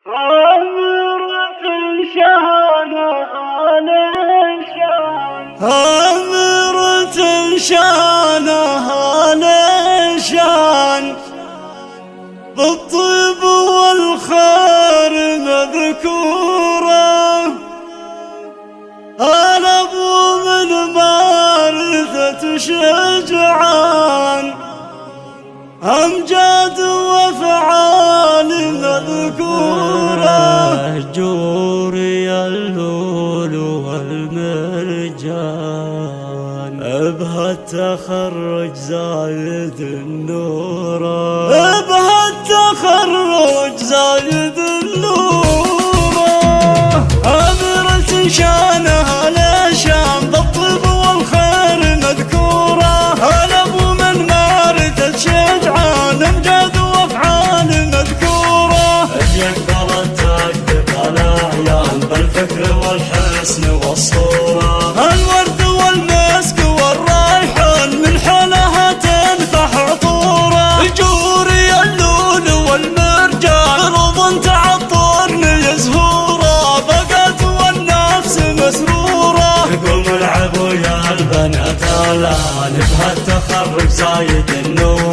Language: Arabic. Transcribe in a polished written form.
عامرة شانها للشان، عامرة شانها للشان، بالطيب والخير مذكورة. أنا أبو من مارثة شجعان، أمجاد وأفعال مذكورة. جوري اللول والمرجان، بها التخرج زايد النورة، بها التخرج زايد النورة. عامرة شانها للشان، بالطيب والخير مذكورة. أنا أبو من مارثة شجعان، أمجاد وأفعال مذكورة. اتيقظت تكتب الأعيان بالفكر والحسن والصورة، الورد والمسك والريحان من حولها تنفح عطورة. جوري اللول والمرجان، رضا تعطرني زهورة. بقت والنفس مسرورة. قوم العبوا يا البنات الآن، بها التخرج زايد النور.